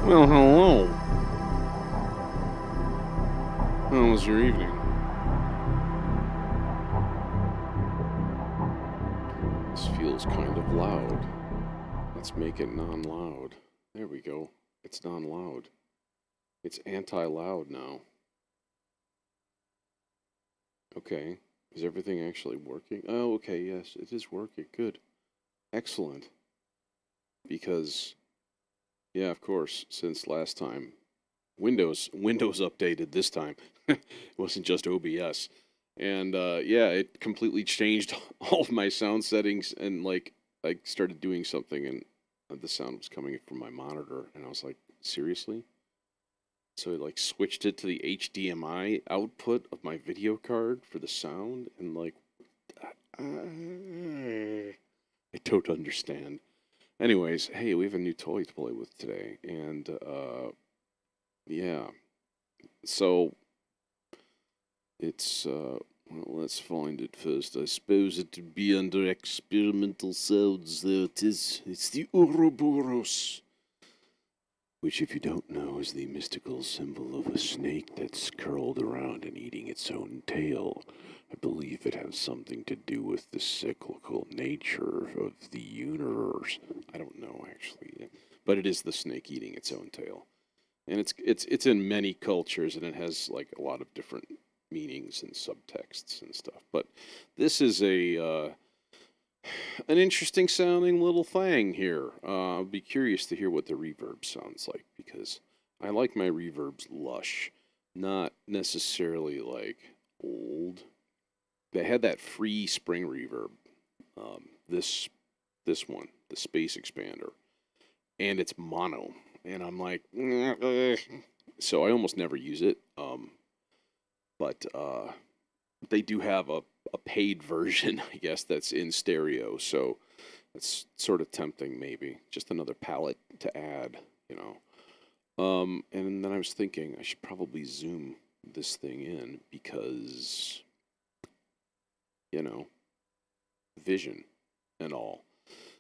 Well, hello. How was your evening? This feels kind of loud. Let's make it non-loud. There we go. It's non-loud. It's anti-loud now. Okay. Is everything actually working? Oh, okay, yes, it is working. Good. Excellent. Because, yeah, of course, since last time, Windows updated this time. It wasn't just OBS. And yeah, it completely changed all of my sound settings, and like I started doing something, and the sound was coming from my monitor, and I was like, seriously? So I like switched it to the HDMI output of my video card for the sound, and like I don't understand. Anyways, hey, we have a new toy to play with today, and yeah, so it's well, let's find it first. I suppose it would be under Ekksperimental Sounds. There it is. It's the Ouroboros, which, if you don't know, is the mystical symbol of a snake that's curled around and eating its own tail. I believe it has something to do with the cyclical nature of the universe. I don't know, actually, but it is the snake eating its own tail, and it's in many cultures, and it has like a lot of different meanings and subtexts and stuff. But this is a an interesting sounding little thing here. I'll be curious to hear what the reverb sounds like, because I like my reverbs lush, not necessarily like old. They had that free spring reverb. This one, the Space Expander, and it's mono, and I'm like, so I almost never use it. But they do have a paid version, I guess, that's in stereo. So it's sort of tempting, maybe. Just another palette to add, you know. And then I was thinking I should probably zoom this thing in because, you know, vision and all.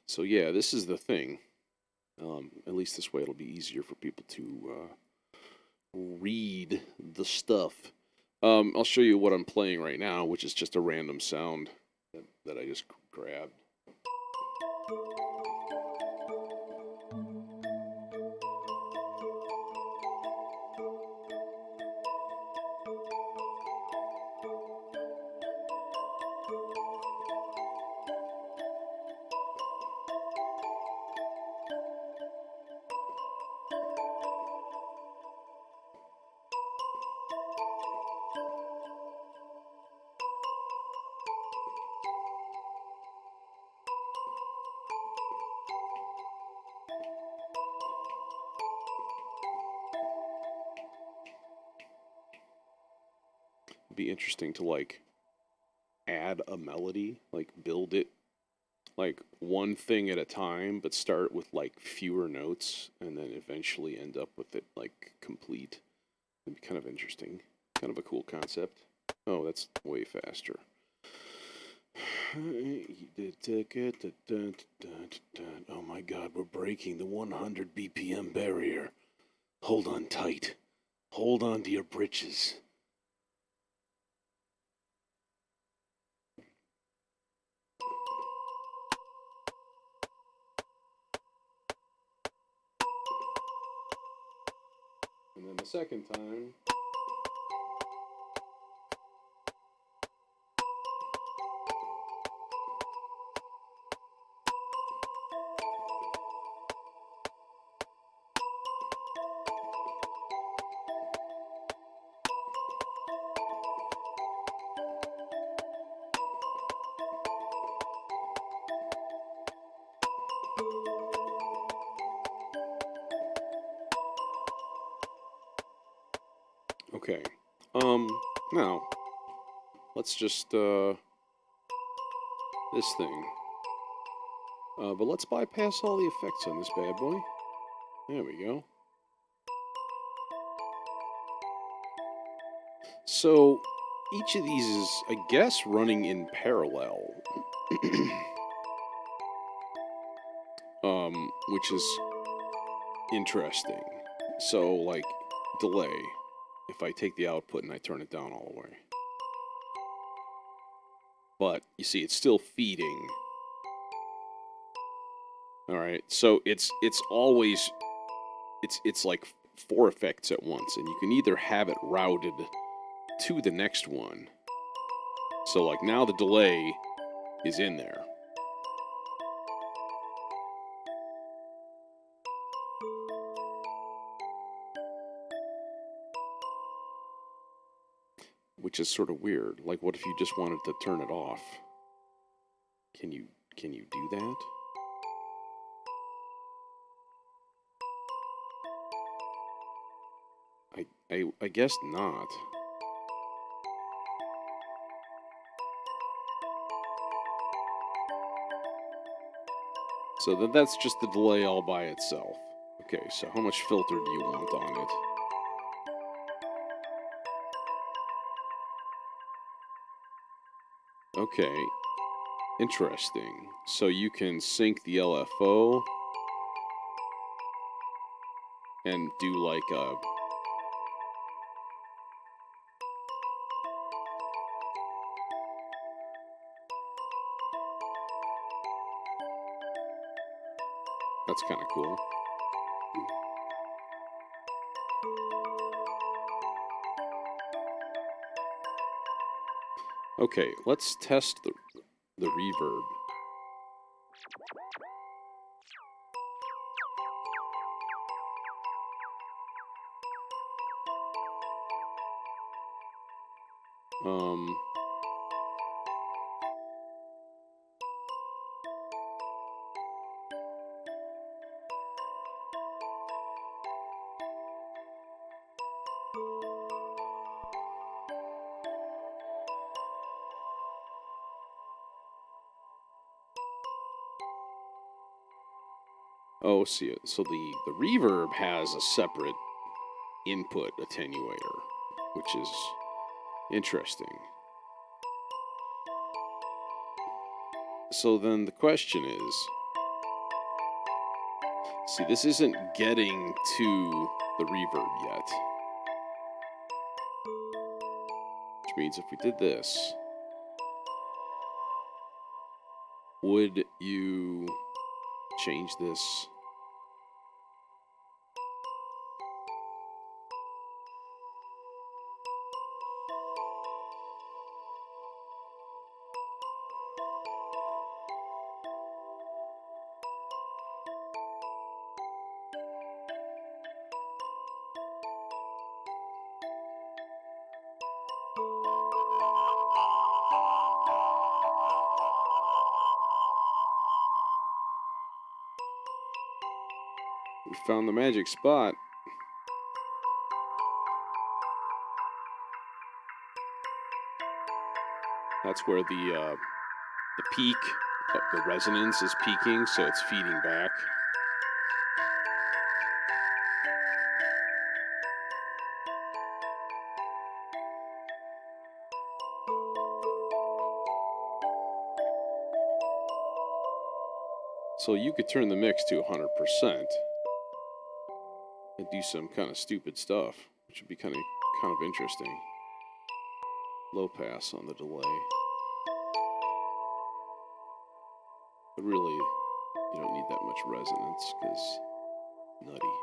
So yeah, this is the thing. At least this way it'll be easier for people to read the stuff. I'll show you what I'm playing right now, which is just a random sound that I just grabbed. It'd be interesting to like add a melody, like build it like one thing at a time, but start with like fewer notes and then eventually end up with it like complete. It'd be kind of interesting. Kind of a cool concept. Oh, that's way faster. Oh my god, we're breaking the 100 BPM barrier. Hold on tight. Hold on to your britches. And then the second time. Okay. Now, let's just, this thing. But let's bypass all the effects on this bad boy. There we go. So, each of these is, I guess, running in parallel. Which is interesting. So, like, delay. If I take the output and I turn it down all the way. But, you see, it's still feeding. Alright, so it's always... It's like 4 effects at once, and you can either have it routed to the next one. So, like, now the delay is in there. Which is sort of weird. Like, what if you just wanted to turn it off? Can you do that? I guess not. So then that's just the delay all by itself. Okay, so how much filter do you want on it? Okay, interesting. So you can sync the LFO and do like a... That's kind of cool. Okay, let's test the reverb. Oh, see it. So the reverb has a separate input attenuator, which is interesting. So then the question is, see, this isn't getting to the reverb yet. Which means if we did this, would you change this? We found the magic spot. That's where the peak, the resonance is peaking, so it's feeding back. So you could turn the mix to 100% and do some kind of stupid stuff, which would be kind of interesting. Low pass on the delay. But really, you don't need that much resonance, because nutty.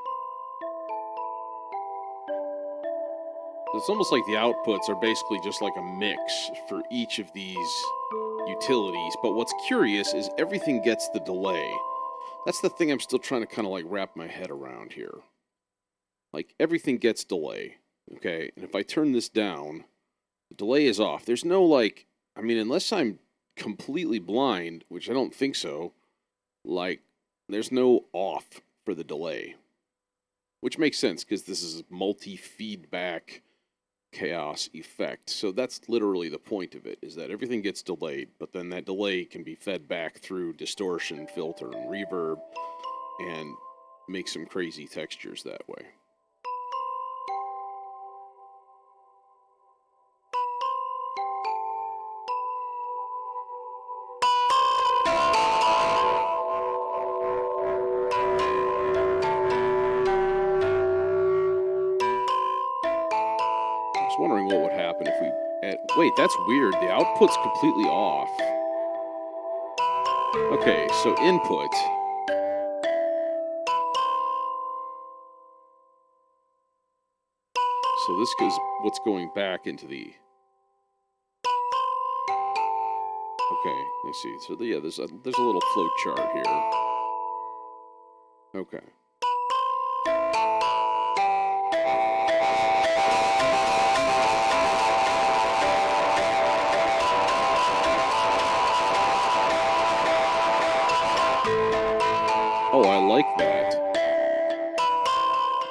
It's almost like the outputs are basically just like a mix for each of these utilities, but what's curious is everything gets the delay. That's the thing I'm still trying to kind of like wrap my head around here. Like, everything gets delay, okay? And if I turn this down, the delay is off. There's no, like, I mean, unless I'm completely blind, which I don't think so, like, there's no off for the delay. Which makes sense, because this is multi-feedback chaos effect. So that's literally the point of it, is that everything gets delayed, but then that delay can be fed back through distortion, filter, and reverb, and make some crazy textures that way. was wondering what would happen if we... wait, that's weird. The output's completely off. Okay, so input. So this is what's going back into the... Okay, I see. So yeah, there's a little flow chart here. Okay. Oh, I like that.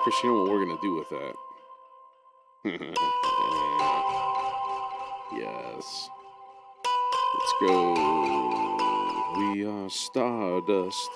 Chris, you know what we're gonna do with that? Yes. Let's go. We are stardust.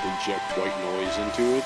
Inject white noise into it.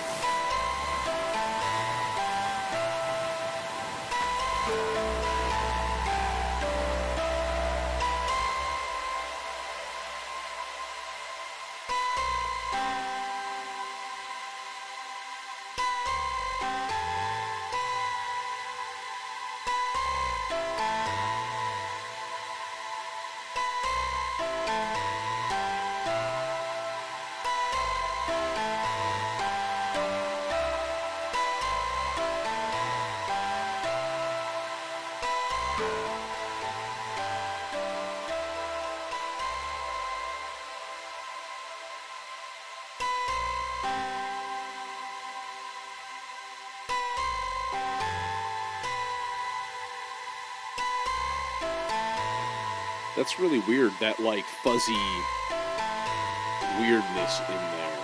That's really weird, that, like, fuzzy weirdness in there.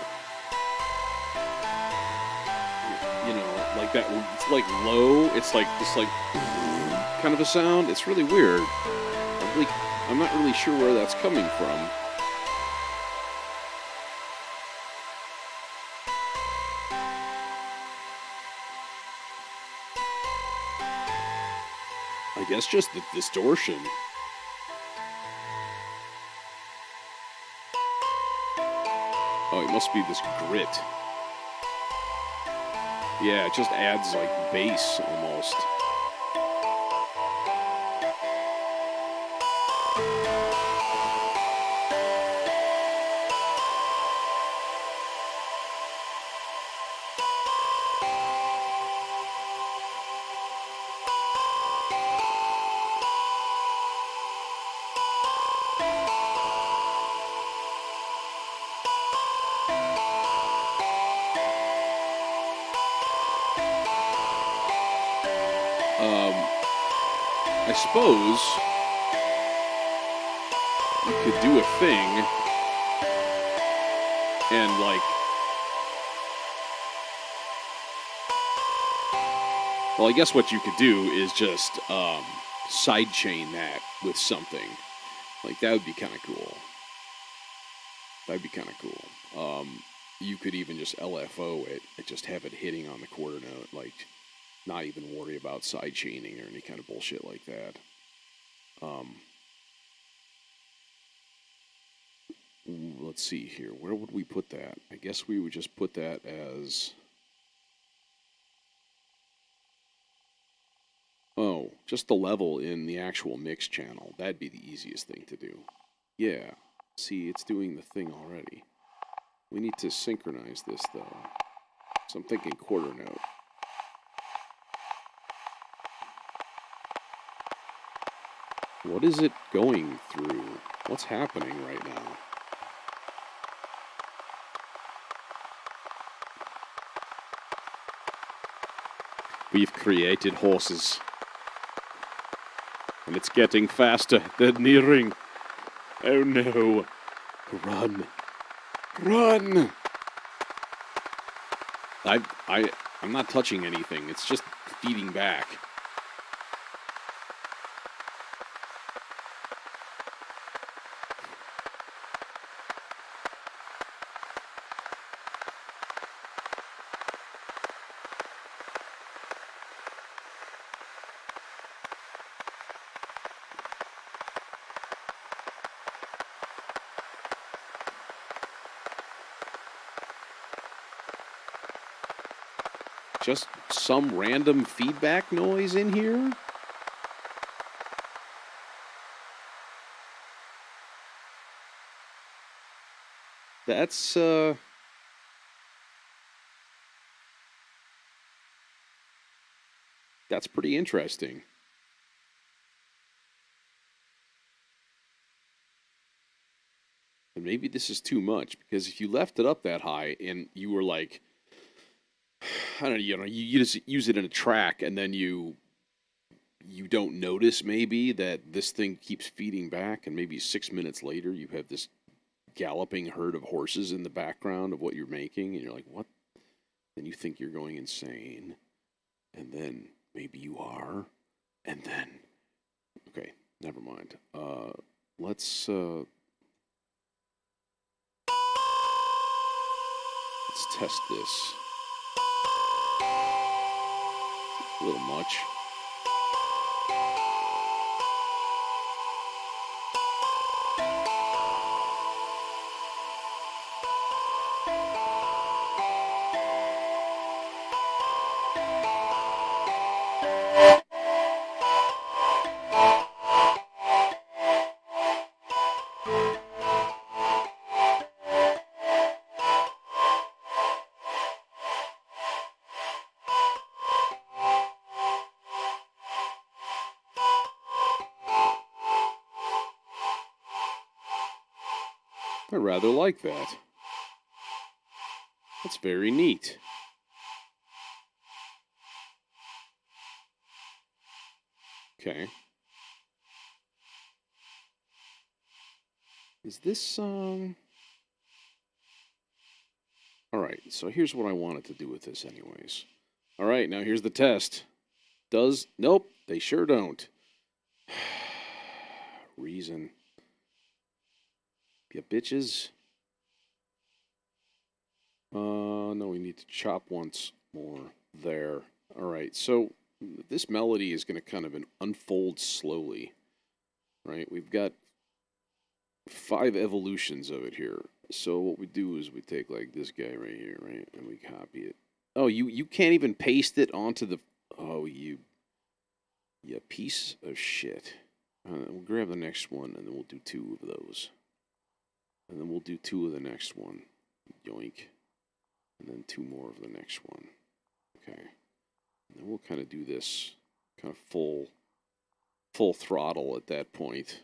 You know, like that, it's like low, it's like this, like, kind of a sound. It's really weird. I'm not really sure where that's coming from. I guess just the distortion. Oh, it must be this grit. Yeah, it just adds, like, bass, almost. I suppose you could do a thing and, like, well, I guess what you could do is just sidechain that with something. Like, that would be kind of cool. That'd be kind of cool. You could even just LFO it and just have it hitting on the quarter note, like, not even worry about side chaining or any kind of bullshit like that. Let's see here. Where would we put that? I guess we would just put that as... Oh, just the level in the actual mix channel. That'd be the easiest thing to do. Yeah. See, it's doing the thing already. We need to synchronize this, though. So I'm thinking quarter note. What is it going through? What's happening right now? We've created horses. And it's getting faster. They're nearing. Oh no. Run. Run! I'm not touching anything. It's just feeding back. Just some random feedback noise in here? That's pretty interesting. And maybe this is too much, because if you left it up that high and you were like, I don't know, you just use it in a track and then you don't notice maybe that this thing keeps feeding back, and maybe 6 minutes later you have this galloping herd of horses in the background of what you're making, and you're like, what? Then you think you're going insane, and then maybe you are, and then, okay, never mind. Let's test this. A little much. I rather like that. That's very neat. Okay. Is this, Alright, so here's what I wanted to do with this anyways. Alright, now here's the test. Nope, they sure don't. Reason. Ya bitches. No, we need to chop once more there. Alright, so this melody is going to kind of unfold slowly. Right, we've got 5 evolutions of it here. So what we do is we take like this guy right here, right, and we copy it. Oh, you can't even paste it onto the... Oh, you piece of shit. We'll grab the next one, and then we'll do 2 of those. And then we'll do 2 of the next one. Yoink. And then 2 more of the next one. Okay. And then we'll kind of do this kind of full throttle at that point.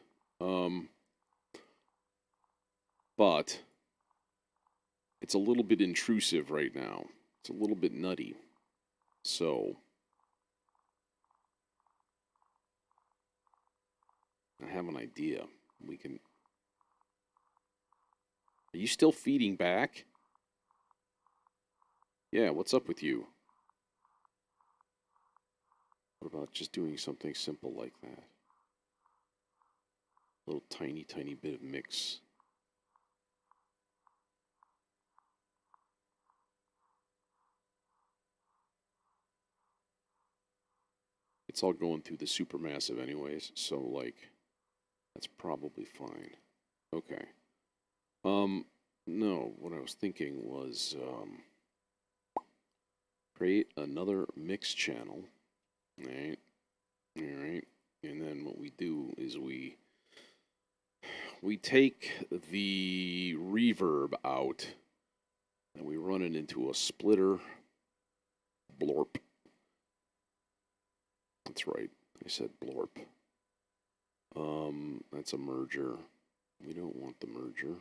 But it's a little bit intrusive right now. It's a little bit nutty. So I have an idea. We can... Are you still feeding back? Yeah, what's up with you? What about just doing something simple like that? A little tiny bit of mix. It's all going through the supermassive anyways, so like that's probably fine. Okay. No, what I was thinking was create another mix channel. Alright. And then what we do is we we take the reverb out and we run it into a splitter. Blorp. That's right. I said blorp. That's a merger. We don't want the merger.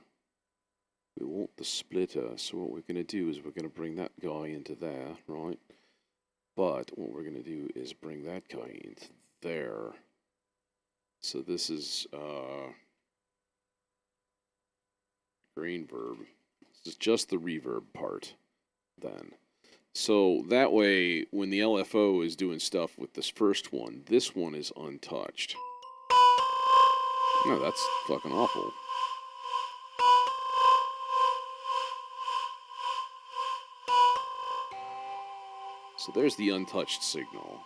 We want the splitter. So what we're going to do is we're going to bring that guy into there, right? But what we're going to do is bring that guy into there. So this is green verb. This is just the reverb part then. So that way, when the LFO is doing stuff with this first one, this one is untouched. No, that's fucking awful. So there's the untouched signal.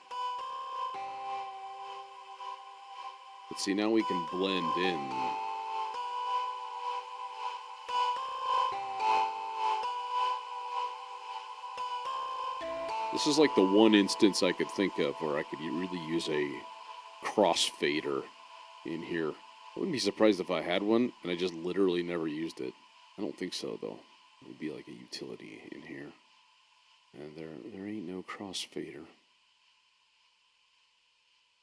But see, now we can blend in. This is like the one instance I could think of where I could really use a crossfader in here. I wouldn't be surprised if I had one and I just literally never used it. I don't think so, though. It would be like a utility in here. And there ain't no crossfader.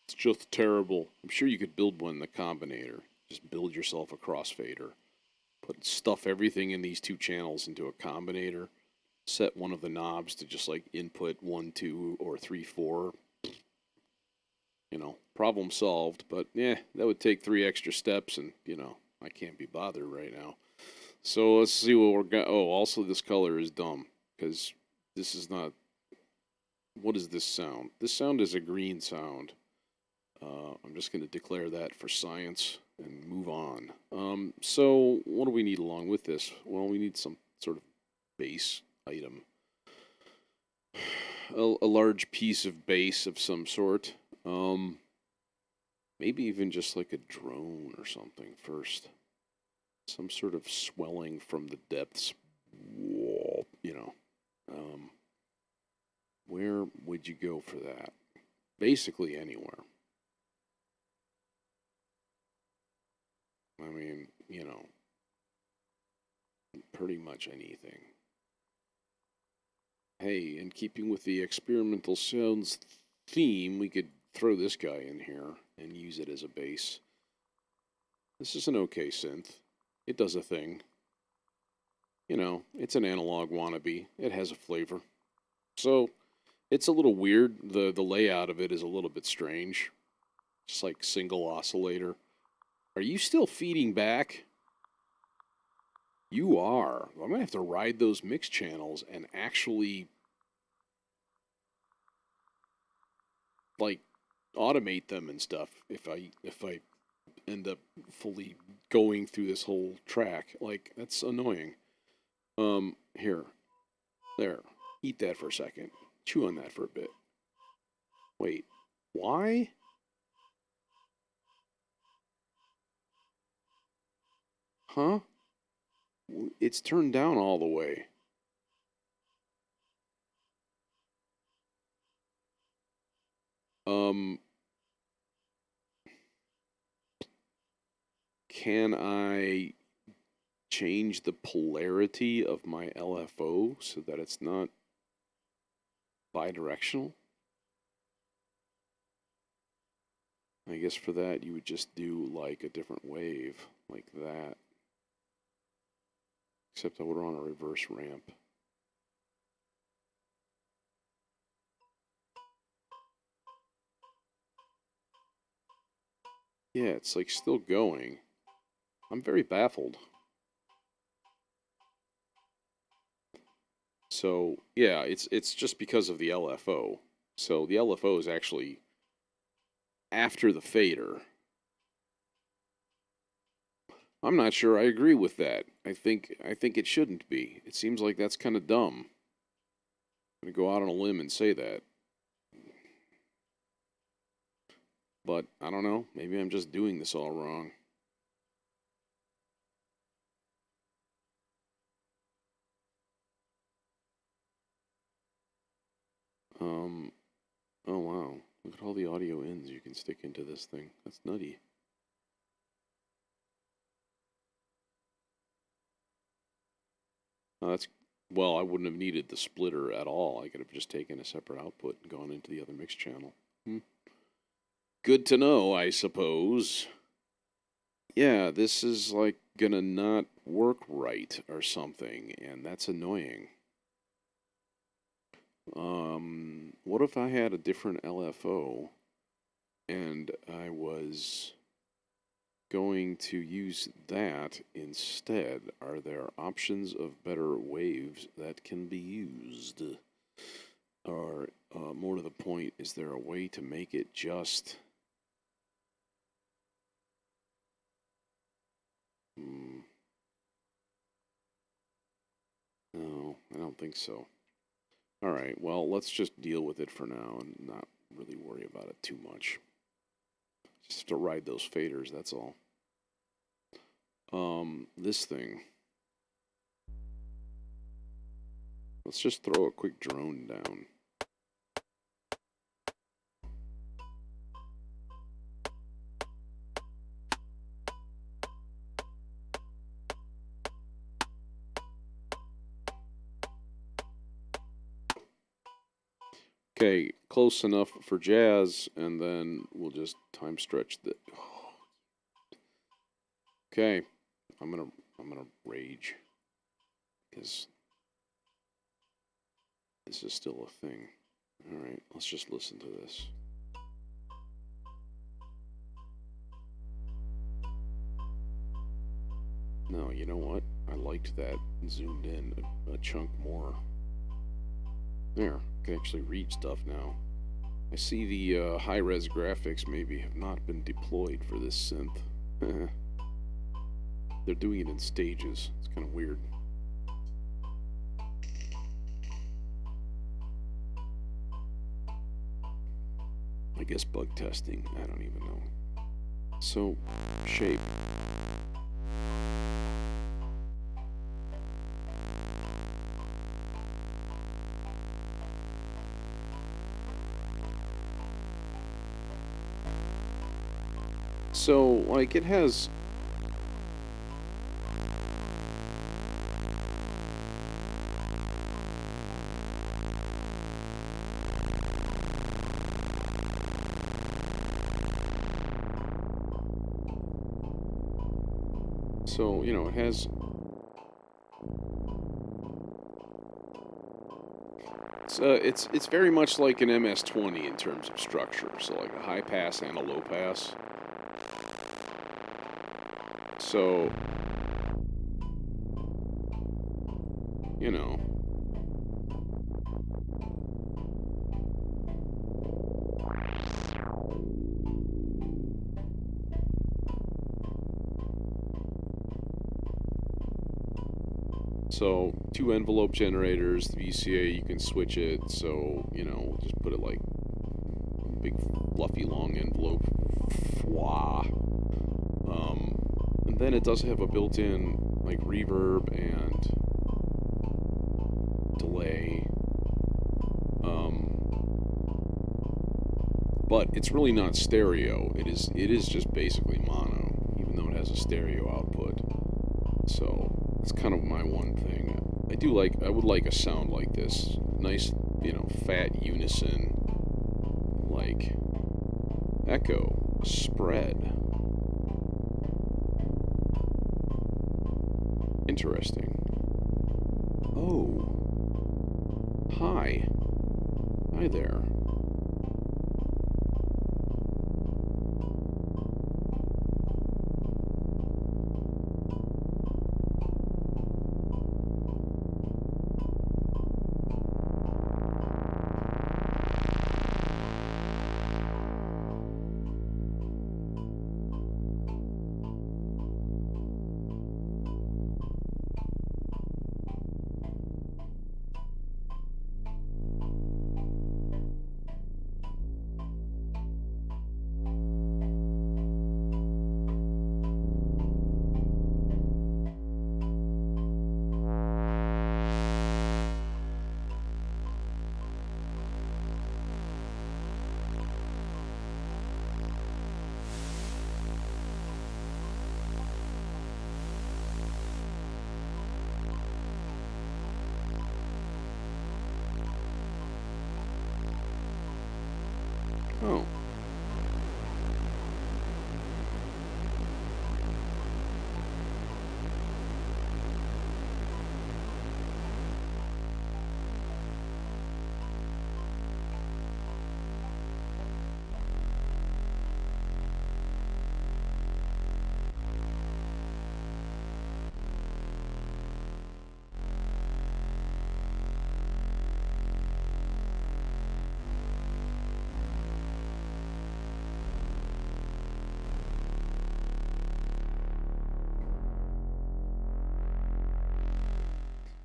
It's just terrible. I'm sure you could build one in the combinator. Just build yourself a crossfader. Stuff everything in these two channels into a combinator. Set one of the knobs to just like input 1, 2, or 3, 4. You know, problem solved. But yeah, that would take 3 extra steps, and you know, I can't be bothered right now. So let's see what we're got. Oh, also this color is dumb because this is not. What is this sound? This sound is a green sound. I'm just going to declare that for science and move on. So what do we need along with this? Well, we need some sort of bass item. A large piece of bass of some sort. Maybe even just like a drone or something first. Some sort of swelling from the depths. Whoa, you know. Where would you go for that? Basically anywhere. I mean, you know, pretty much anything. Hey, in keeping with the Experimental Sounds theme, we could throw this guy in here and use it as a bass. This is an okay synth. It does a thing. You know, it's an analog wannabe. It has a flavor. So, it's a little weird. The layout of it is a little bit strange. Just like single oscillator. Are you still feeding back? You are. I'm gonna have to ride those mix channels and actually like automate them and stuff if I end up fully going through this whole track. Like, that's annoying. Here. There. Eat that for a second. Chew on that for a bit. Wait. Why? Huh? It's turned down all the way. Can I change the polarity of my LFO so that it's not bidirectional? I guess for that you would just do like a different wave, like that. Except I would run a reverse ramp. Yeah, it's like still going. I'm very baffled. So, yeah, it's just because of the LFO. So the LFO is actually after the fader. I'm not sure I agree with that. I think it shouldn't be. It seems like that's kind of dumb. I'm going to go out on a limb and say that. But I don't know, maybe I'm just doing this all wrong. Oh wow, look at all the audio ins you can stick into this thing. That's nutty. That's well, I wouldn't have needed the splitter at all. I could have just taken a separate output and gone into the other mix channel. Good to know, I suppose. Yeah, this is like gonna not work right or something, and that's annoying. What if I had a different LFO and I was going to use that instead? Are there options of better waves that can be used? Or, more to the point, is there a way to make it just... No, I don't think so. Alright, well, let's just deal with it for now and not really worry about it too much. Just have to ride those faders, that's all. This thing. Let's just throw a quick drone down. Okay, close enough for jazz, and then we'll just time stretch the... Okay, I'm gonna rage, because this is still a thing. Alright, let's just listen to this. No, you know what? I liked that zoomed in a chunk more. There, I can actually read stuff now. I see the high-res graphics maybe have not been deployed for this synth. They're doing it in stages. It's kind of weird. I guess bug testing. I don't even know. So, shape. So, like, it has... So, you know, it has... It's very much like an MS-20 in terms of structure. So, like a high pass and a low pass. So, you know. So, 2 envelope generators, the VCA, you can switch it, so, you know, just put it like big fluffy long envelope. And then it does have a built-in, like, reverb and delay. But it's really not stereo. It is just basically mono, even though it has a stereo output. So, it's kind of my one thing. I would like a sound like this. Nice, you know, fat unison, like, echo, spread. Interesting. Oh. Hi. Hi there.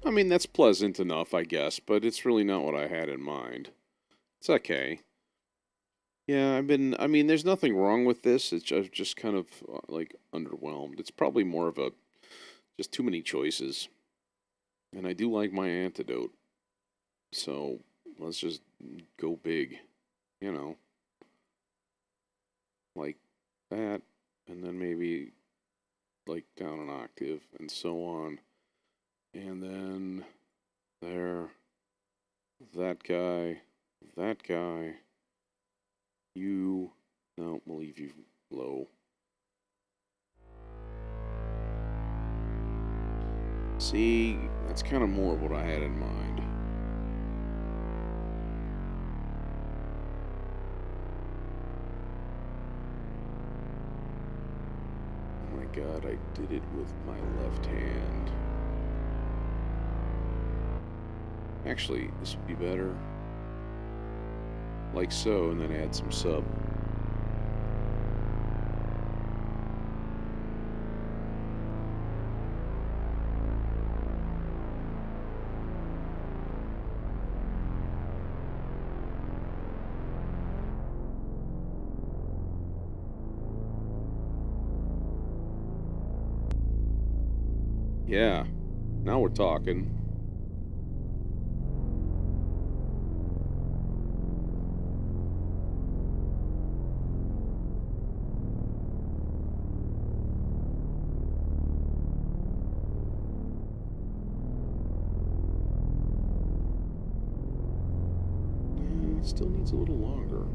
I mean, that's pleasant enough, I guess, but it's really not what I had in mind. It's okay. Yeah, I mean, there's nothing wrong with this. It's just kind of like underwhelmed. It's probably more of a, just too many choices. And I do like my antidote. So let's just go big, you know, like that. And then maybe like down an octave and so on. And then there, that guy, you, no, we'll leave you low. See, that's kind of more what I had in mind. Oh my god, I did it with my left hand. Actually, this would be better. Like so, and then add some sub. Yeah, now we're talking. It still needs a little longer.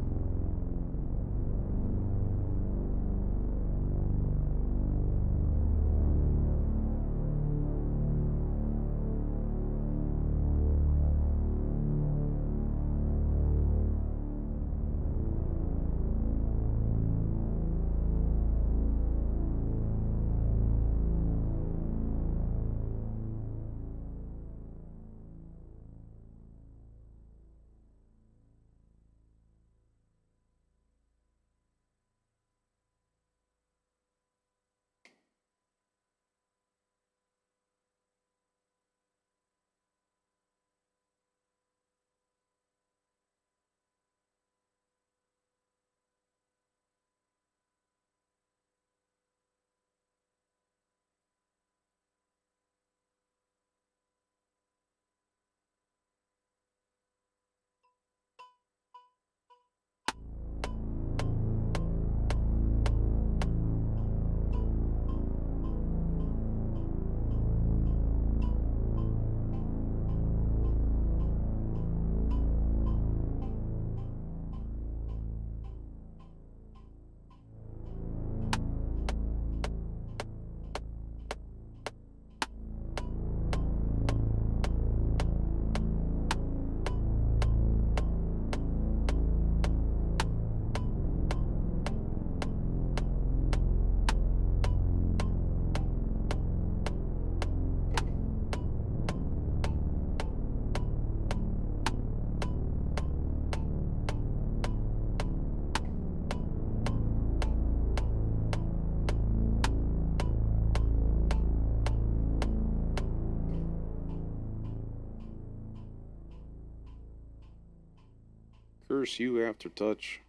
Curse you, Aftertouch.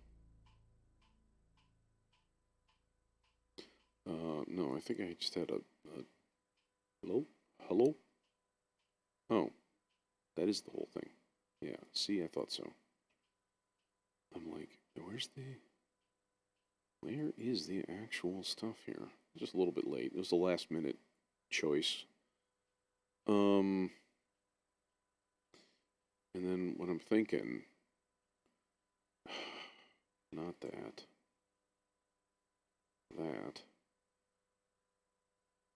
No, I think I just had a hello? Hello? Oh, that is the whole thing. Yeah, see, I thought so. I'm like, where is the actual stuff here? Just a little bit late. It was the last minute choice. And then what I'm thinking, not that.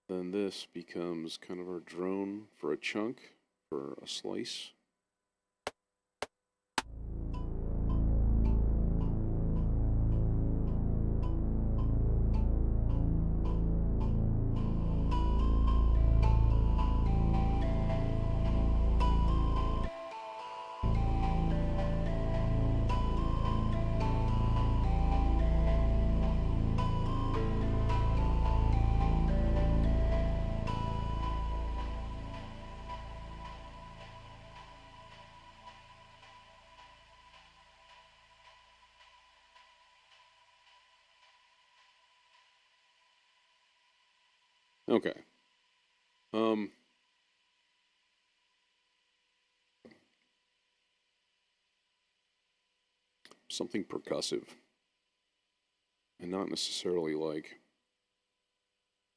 Then this becomes kind of our drone for a chunk, for a slice. Okay. Something percussive, and not necessarily like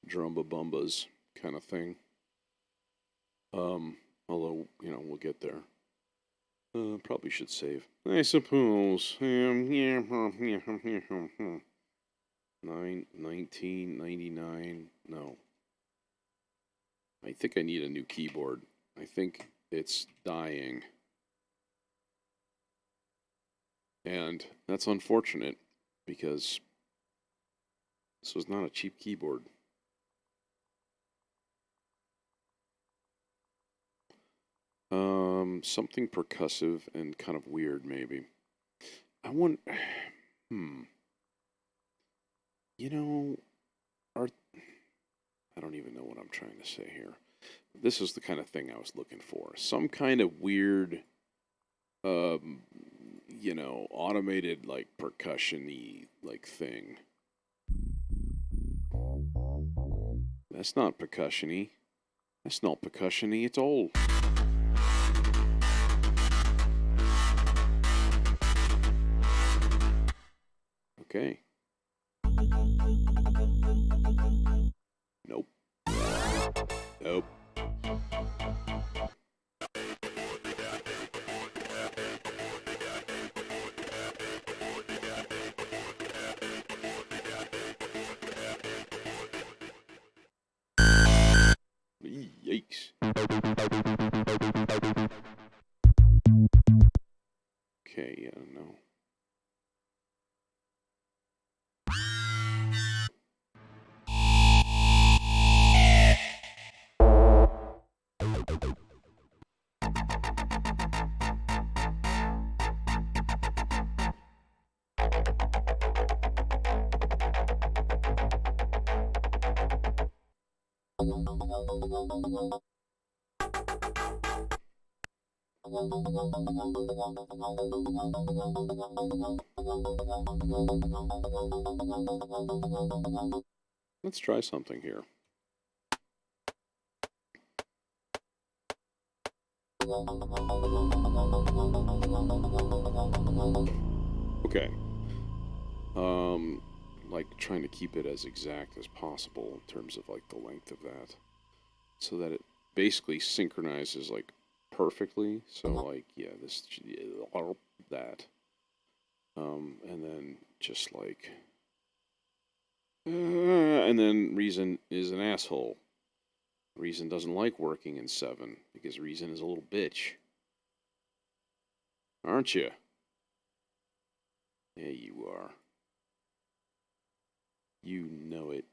drumba bumbas kind of thing. Although, you know, we'll get there. Probably should save. I suppose. 1999. No. I think I need a new keyboard. I think it's dying. And that's unfortunate because this was not a cheap keyboard. Something percussive and kind of weird, maybe. I want. You know, art. I don't even know what I'm trying to say here. This is the kind of thing I was looking for. Some kind of weird, you know, automated like percussion-y like thing. That's not percussion-y. That's not percussion-y at all. Okay. Nope. Nope. Yikes. Okay, yeah, no. Let's try something here. Okay. Like trying to keep it as exact as possible in terms of like the length of that, so that it basically synchronizes like perfectly. So like, yeah, this, that, and then just like, and then Reason is an asshole. Reason doesn't like working in 7 because Reason is a little bitch. Aren't you? Yeah, you are. You know it.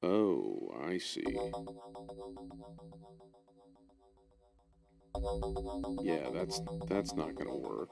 Oh, I see. Yeah, that's not gonna work.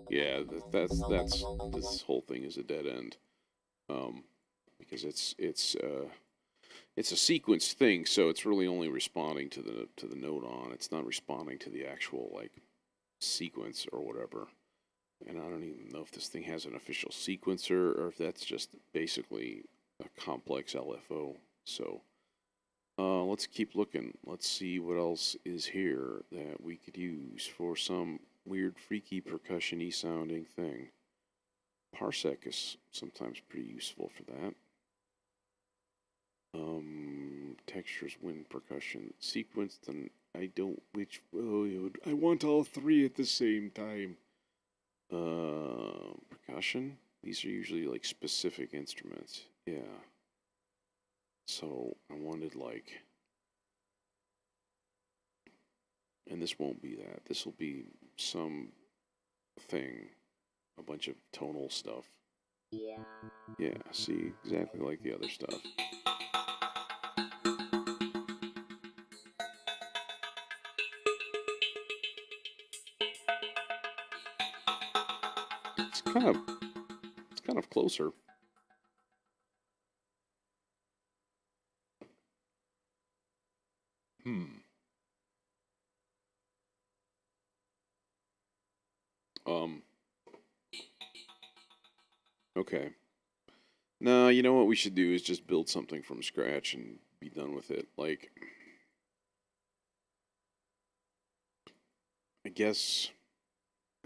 Yeah, that's this whole thing is a dead end. Because it's a sequence thing, so it's really only responding to the note on. It's not responding to the actual like sequence or whatever. And I don't even know if this thing has an official sequencer or if that's just basically a complex LFO. So Let's keep looking. Let's see what else is here that we could use for some weird, freaky, percussion-y sounding thing. Parsec is sometimes pretty useful for that. Textures, wind, percussion, sequenced, and I don't. I want all three at the same time. Percussion. These are usually like specific instruments. Yeah. So I wanted like, and this won't be that. This will be some thing, a bunch of tonal stuff. Yeah. See, exactly like the other stuff. It's kind of closer. Um. Okay. No, you know what we should do is just build something from scratch and be done with it. Like, I guess,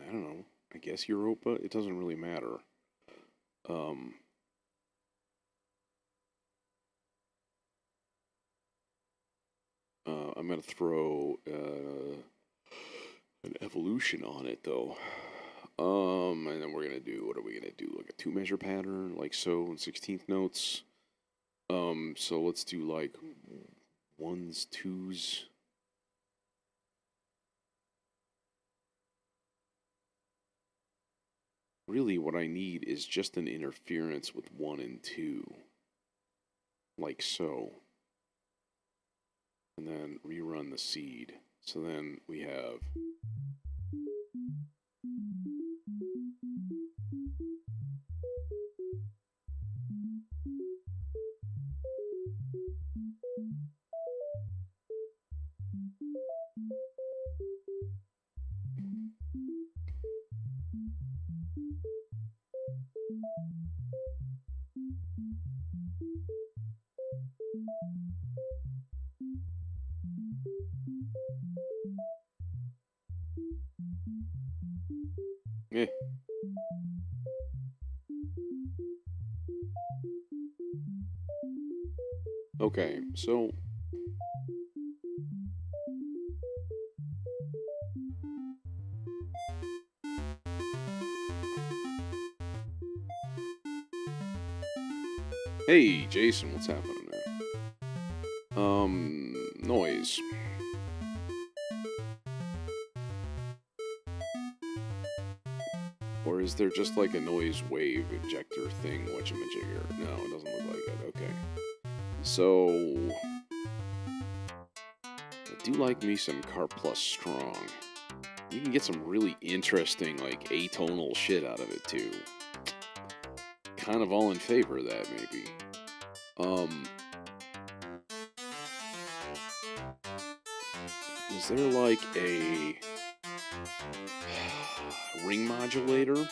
I don't know. I guess Europa. It doesn't really matter. Um. I'm gonna throw an evolution on it though. And then we're gonna do, what are we gonna do? Like a 2 measure pattern, like so, in 16th notes. So let's do like ones, twos. Really, what I need is just an interference with 1 and 2, like so. And then rerun the seed. So then we have. Eh. Okay, so. Hey, Jason, what's happening, man? Noise. Or is there just like a noise wave ejector thing, whatchamajigger? No, it doesn't look like it. Okay. So. I do like me some Car Plus Strong. You can get some really interesting, like, atonal shit out of it, too. Kind of all in favor of that, maybe. Is there, like, a ring modulator?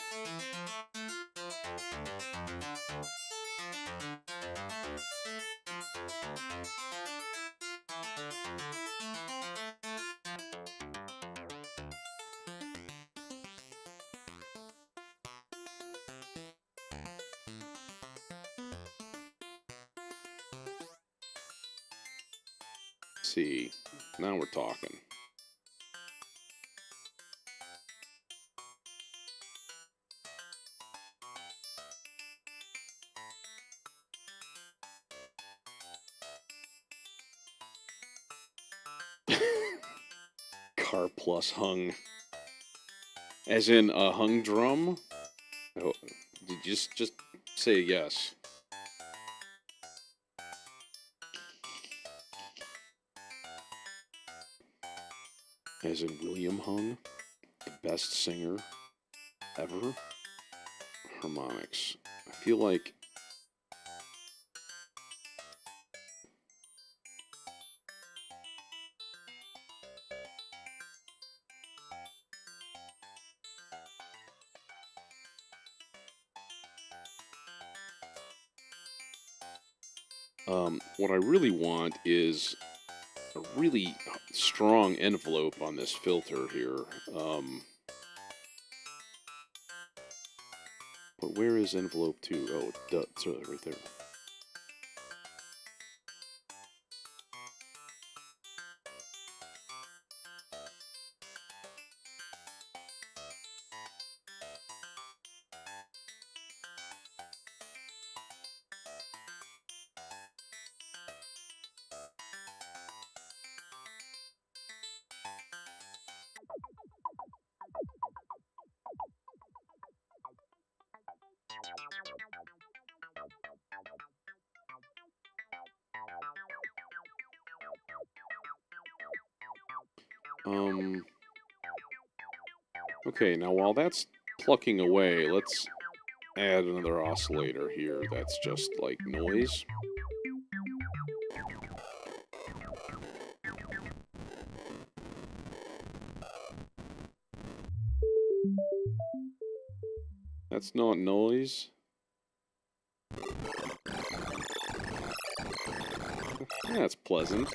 See, now we're talking. Car Plus hung. As in a hung drum? Oh, just say yes. As in William Hung, the best singer ever. Harmonics. I feel like. What I really want is a really strong envelope on this filter here. But where is envelope 2? Oh, it's right there. Okay, now while that's plucking away, let's add another oscillator here that's just like noise. That's not noise. That's pleasant.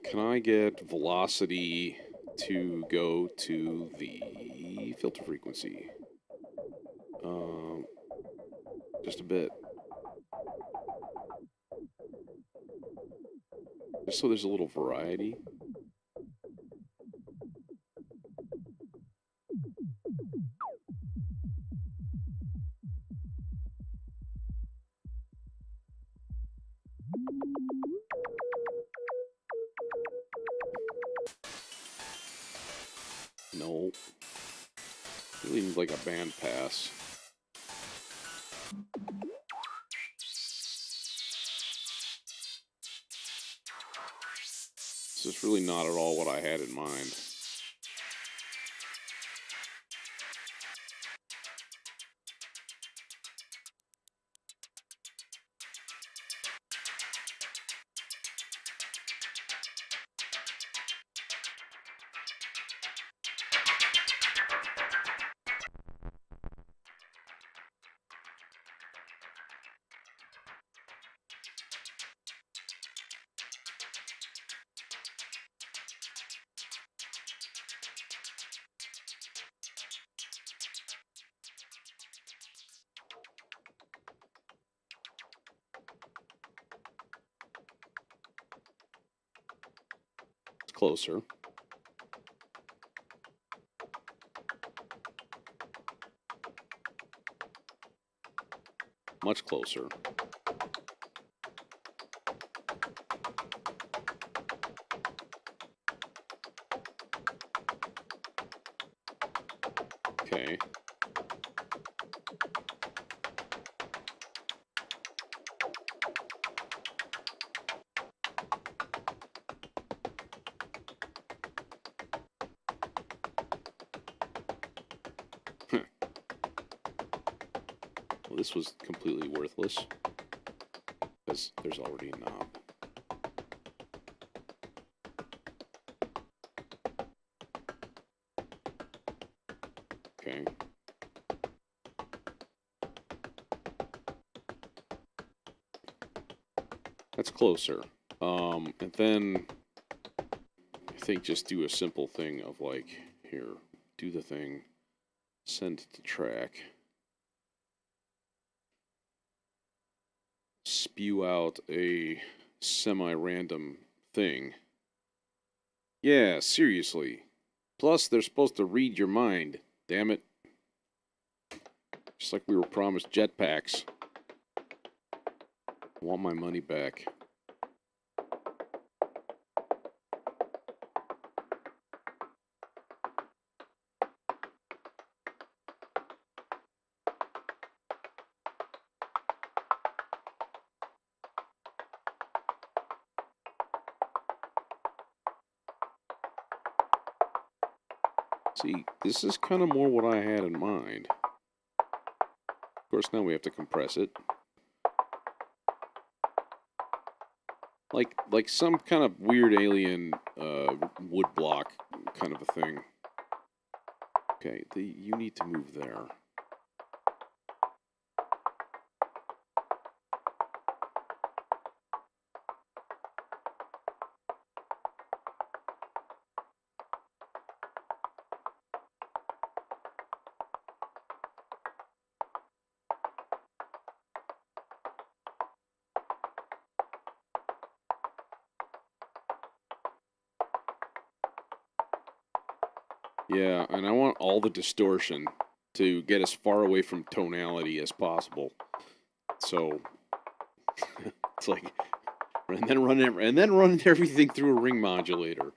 Can I get velocity to go to the filter frequency? Just a bit. Just so there's a little variety. No. Really need like a band pass. This is really not at all what I had in mind. It's closer. Much closer. Okay. Well, this was completely worthless because there's already a knob. Okay. That's closer. And then I think just do a simple thing of like, here, do the thing, send it to track, spew out a semi-random thing. Yeah, seriously. Plus, they're supposed to read your mind. Damn it. Just like we were promised jetpacks. I want my money back. See, this is kind of more what I had in mind. Of course, now we have to compress it. Like some kind of weird alien wood block kind of a thing. Okay, you need to move there. Yeah, and I want all the distortion to get as far away from tonality as possible. So it's like, and then run everything through a ring modulator,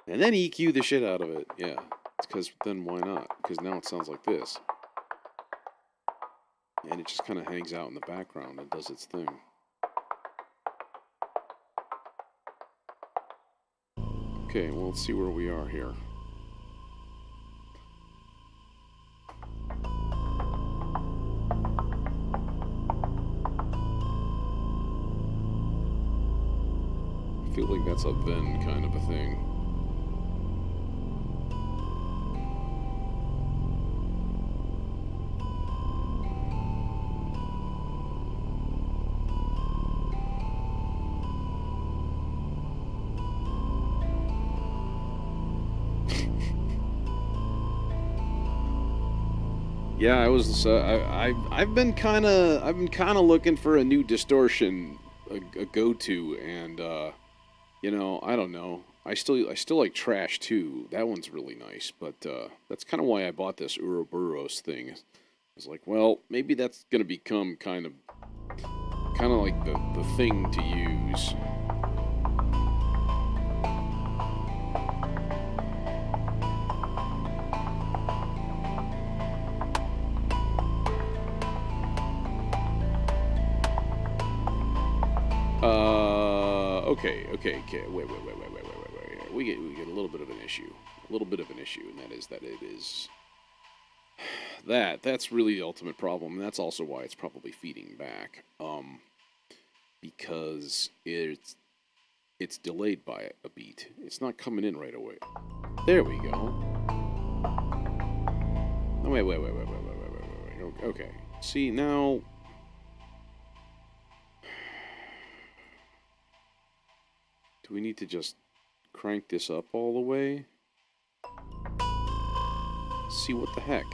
and then EQ the shit out of it. Yeah, it's because then why not? Because now it sounds like this, and it just kind of hangs out in the background and does its thing. Okay, well, let's see where we are here. I feel like that's a Venn kind of a thing. Yeah, I've been kind of looking for a new distortion, a go-to, and you know, I don't know. I still like Trash too. That one's really nice, but that's kind of why I bought this Ouroboros thing. I was like, well, maybe that's gonna become kind of like the thing to use. Okay. Wait. We get a little bit of an issue. And that it is that's really the ultimate problem, and that's also why it's probably feeding back. Because it's delayed by a beat. It's not coming in right away. There we go. Oh, wait. Okay. See, now do we need to just crank this up all the way? See what the heck.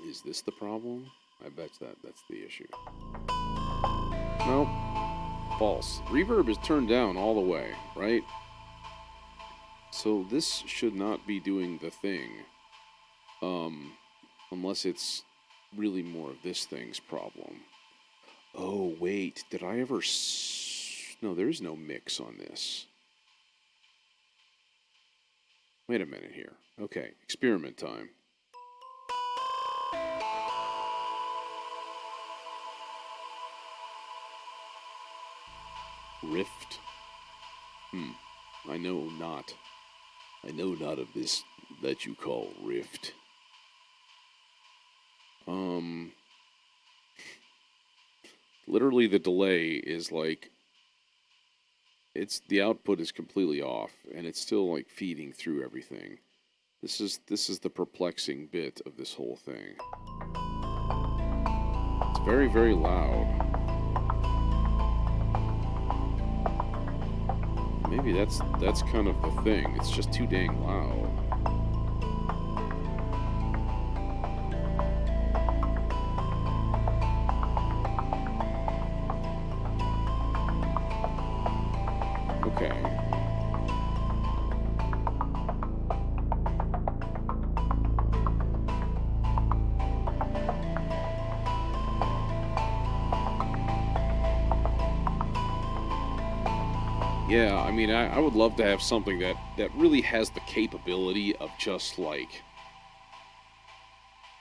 Is this the problem? I bet that's the issue. Nope. False. Reverb is turned down all the way, right? So this should not be doing the thing. Unless it's really more of this thing's problem. Oh, wait. Did I ever... No, there's no mix on this. Wait a minute here. Okay, experiment time. Rift? I know not of this that you call rift. Literally the delay is like, the output is completely off, and it's still like feeding through everything. This is the perplexing bit of this whole thing. It's very, very loud. Maybe that's kind of the thing. It's just too dang loud. Yeah, I mean, I would love to have something that really has the capability of just like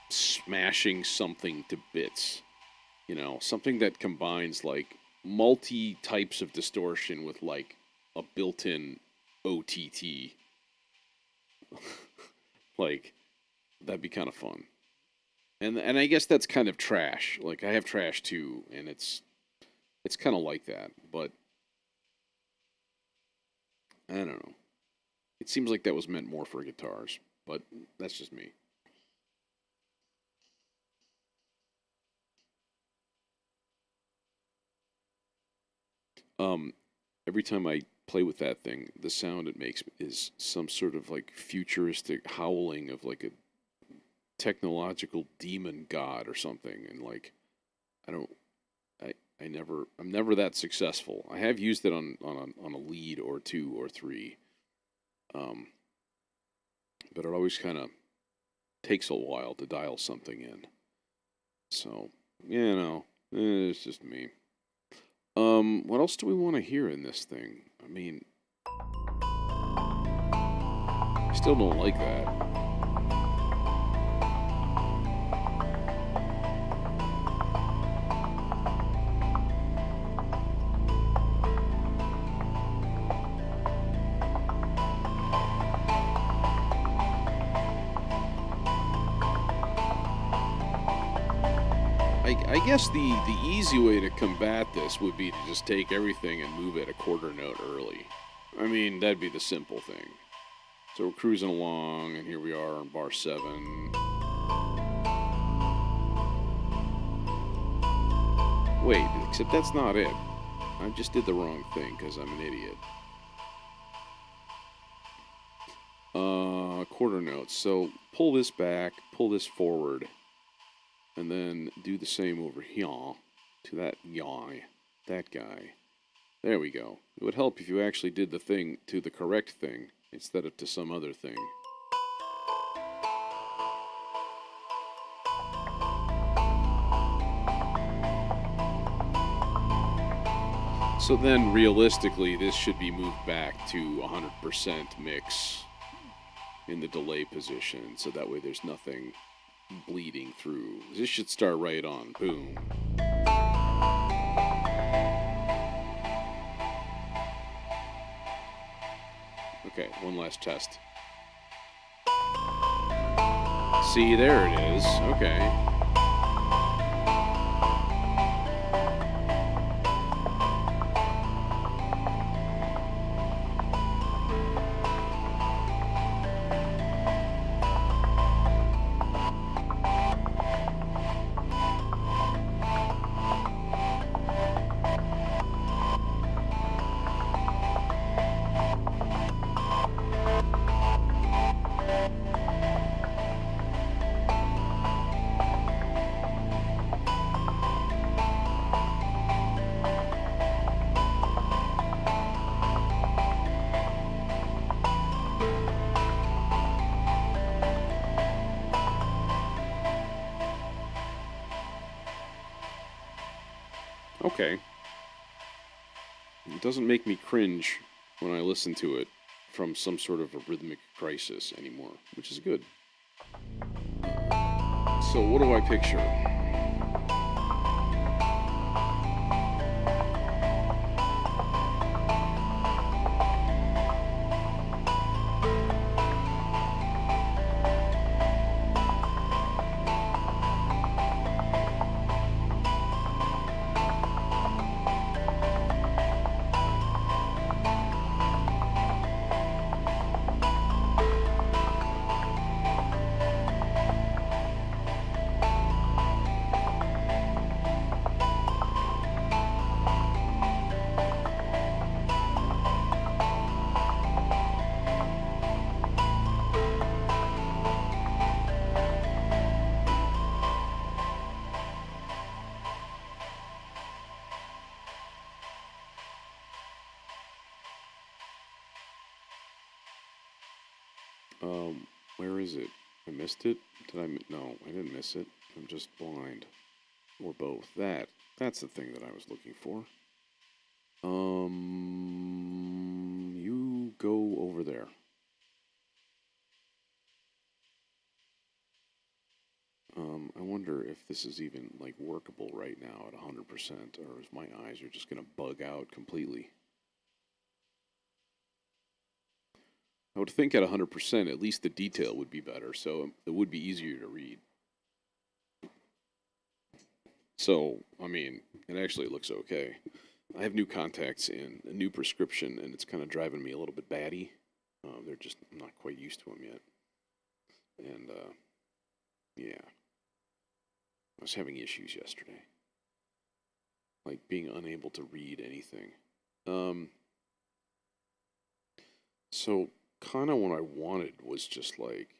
smashing something to bits. You know, something that combines like multi types of distortion with like a built-in OTT. Like that'd be kind of fun. And I guess that's kind of trash. Like I have trash too, and it's kind of like that, but I don't know. It seems like that was meant more for guitars, but that's just me. Um, every time I play with that thing, the sound it makes is some sort of like futuristic howling of like a technological demon god or something, and like I don't, I'm never that successful. I have used it on a lead or two or three, um, but it always kind of takes a while to dial something in. So you know, it's just me. What else do we want to hear in this thing? I mean, I still don't like that. I guess the easy way to combat this would be to just take everything and move it a quarter note early. I mean, that'd be the simple thing. So we're cruising along, and here we are on bar 7. Wait, except that's not it. I just did the wrong thing because I'm an idiot. Quarter notes. So pull this back, pull this forward, and then do the same over here to that guy. That guy. There we go. It would help if you actually did the thing to the correct thing instead of to some other thing. So then, realistically, this should be moved back to 100% mix in the delay position, so that way there's nothing bleeding through. This should start right on. Boom. Okay, one last test. See, there it is. Okay. Okay. It doesn't make me cringe when I listen to it from some sort of a rhythmic crisis anymore, which is good. So, what do I picture? Where is it? I missed it? Did I? No, I didn't miss it. I'm just blind. Or both. That's the thing that I was looking for. there. I wonder if this is even like workable right now at 100%, or if my eyes are just going to bug out completely. I would think at 100%, at least the detail would be better, so it would be easier to read. So, I mean, it actually looks okay. I have new contacts and a new prescription, and it's kind of driving me a little bit batty. They're just, I'm not quite used to them yet. And, yeah. I was having issues yesterday. Like being unable to read anything. So kind of what I wanted was just like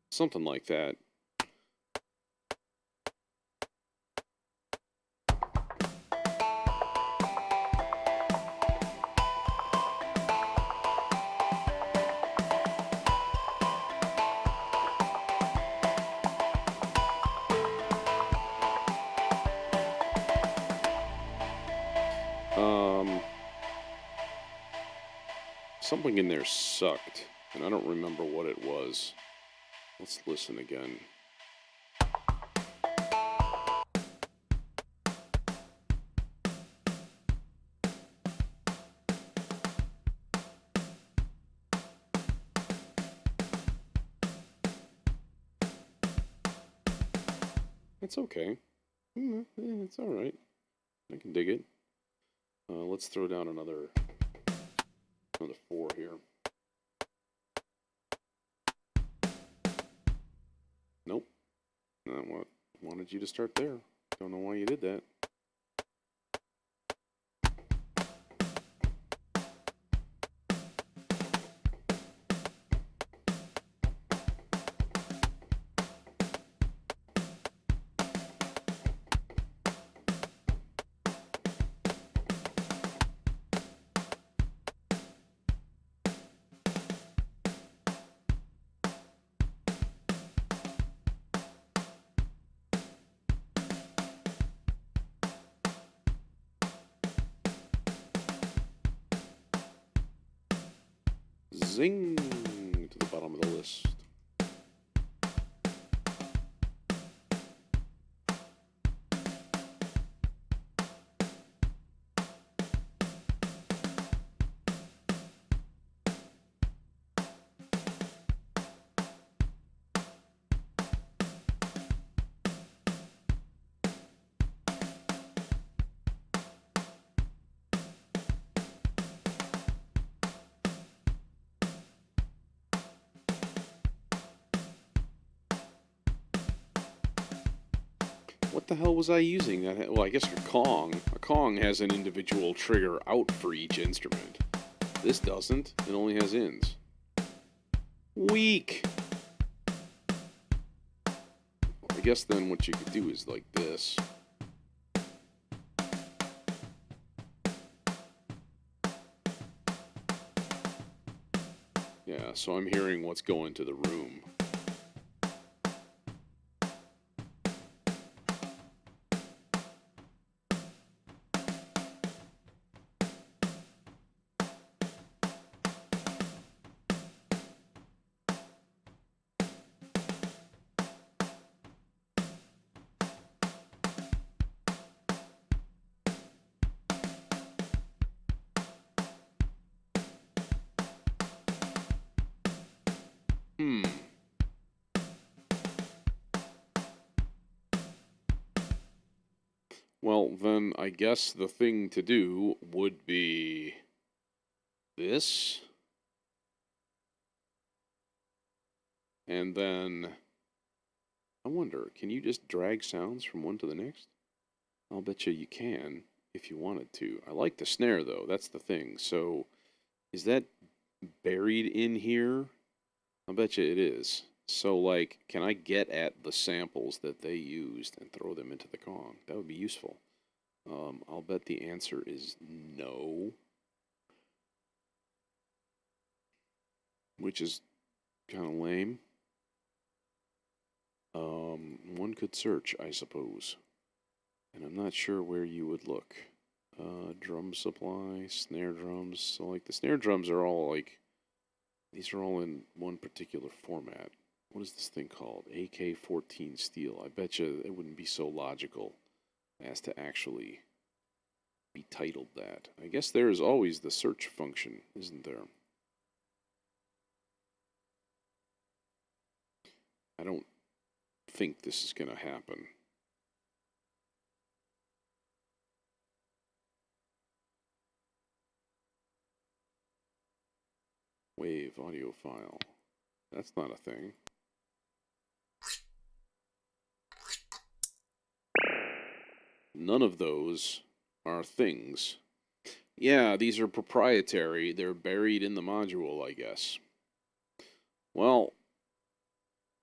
something like that. Something in there sucked, and I don't remember what it was. Let's listen again. It's okay. It's all right. I can dig it. Let's throw down another 4 here. Nope. What wanted you to start there. Don't know why you did that. Zing to the bottom of the list. What the hell was I using? Well, I guess a Kong. A Kong has an individual trigger out for each instrument. This doesn't. It only has ins. Weak. I guess then what you could do is like this. Yeah, so I'm hearing what's going to the room. Well, then I guess the thing to do would be this. And then I wonder, can you just drag sounds from one to the next? I'll bet you can if you wanted to. I like the snare though, that's the thing. So is that buried in here? I bet you it is. So like, can I get at the samples that they used and throw them into the Kong? That would be useful. I'll bet the answer is no. Which is kind of lame. One could search, I suppose. And I'm not sure where you would look. Drum supply, snare drums. So, like, the snare drums are all, like, these are all in one particular format. What is this thing called? AK-14 steel. I bet you it wouldn't be so logical as to actually be titled that. I guess there is always the search function, isn't there? I don't think this is going to happen. Wave audio file. That's not a thing. None of those are things. Yeah, these are proprietary. They're buried in the module, I guess. Well,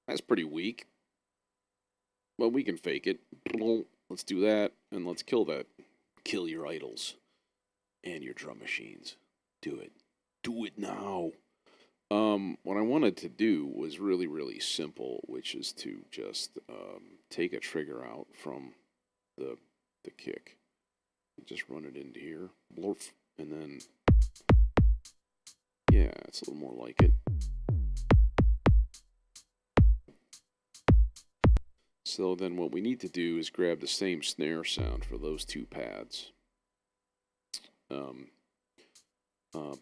that's pretty weak. Well, we can fake it. Let's do that, and let's kill that. Kill your idols. And your drum machines. Do it. Do it now. What I wanted to do was really, really simple, which is to just take a trigger out from the kick. Just run it into here. Blurf. And then, yeah, it's a little more like it. So then what we need to do is grab the same snare sound for those two pads.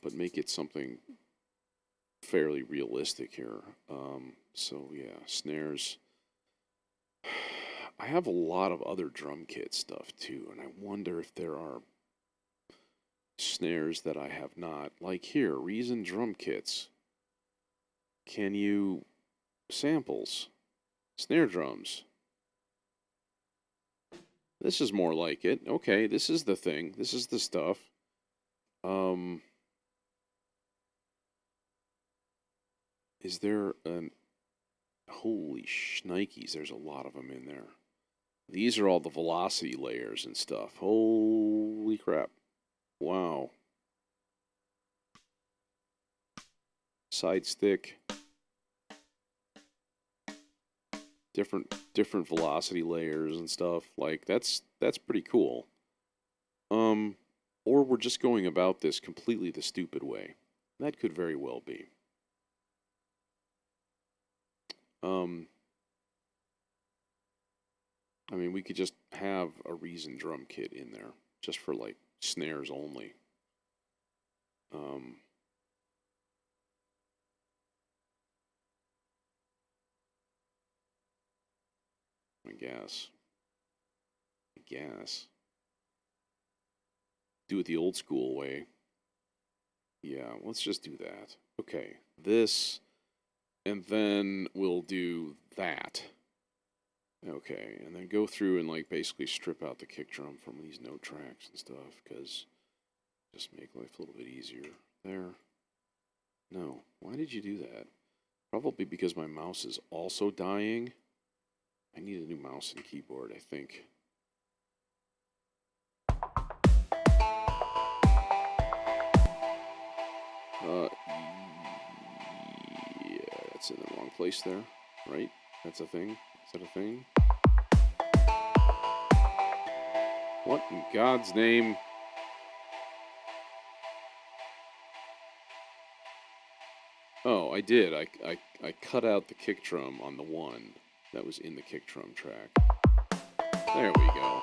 But make it something fairly realistic here. So yeah, snares. I have a lot of other drum kit stuff too, and I wonder if there are snares that I have not. Like here, Reason drum kits. Can you samples? Snare drums. This is more like it. Okay, this is the thing. This is the stuff. Is there an... Holy shnikes, there's a lot of them in there. These are all the velocity layers and stuff. Holy crap. Wow. Side stick. Different velocity layers and stuff. Like, that's pretty cool. Or we're just going about this completely the stupid way. That could very well be. I mean, we could just have a Reason drum kit in there, just for, like, snares only. I guess. Do it the old school way. Yeah, let's just do that. Okay, this, and then we'll do that. Okay, and then go through and, like, basically strip out the kick drum from these note tracks and stuff, because just make life a little bit easier. There. No, why did you do that? Probably because my mouse is also dying. I need a new mouse and keyboard, I think. Yeah, it's in the wrong place there, right? That's a thing? Is that a thing? What in God's name? Oh, I did. I cut out the kick drum on the one that was in the kick drum track. There we go.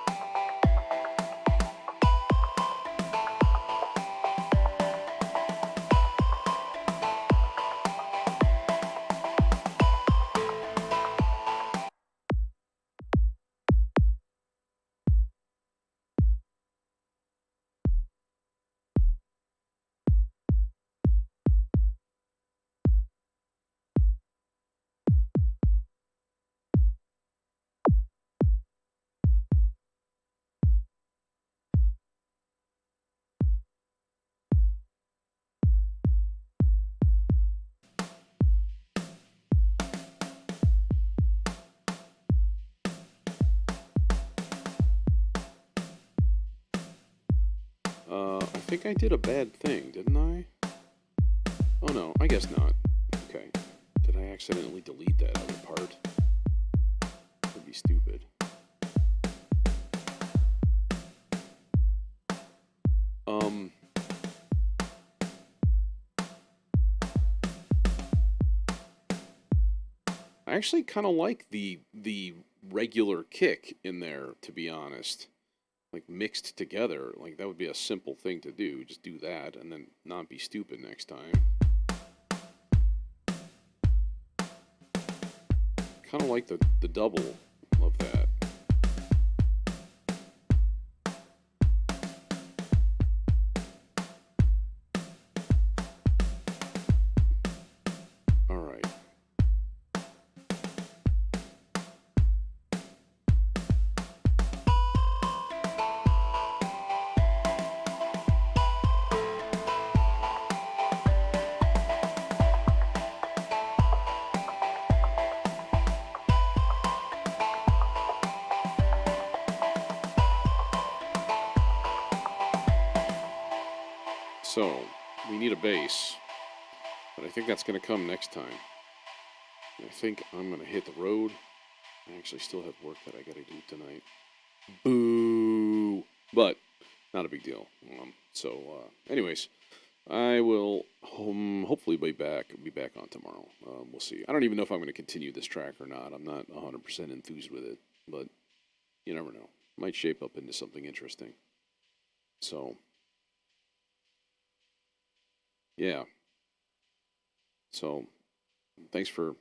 think I did a bad thing, didn't I? Oh no, I guess not. Okay. Did I accidentally delete that other part? That'd be stupid. I actually kind of like the regular kick in there, to be honest. Like mixed together, like that would be a simple thing to do. Just do that and then not be stupid next time. Kind of like the double of that. All right. So, we need a bass, but I think that's going to come next time. And I think I'm going to hit the road. I actually still have work that I got to do tonight. Boo! But, not a big deal. Anyways, I will hopefully be back on tomorrow. We'll see. I don't even know if I'm going to continue this track or not. I'm not 100% enthused with it, but you never know. Might shape up into something interesting. So, yeah. So, thanks for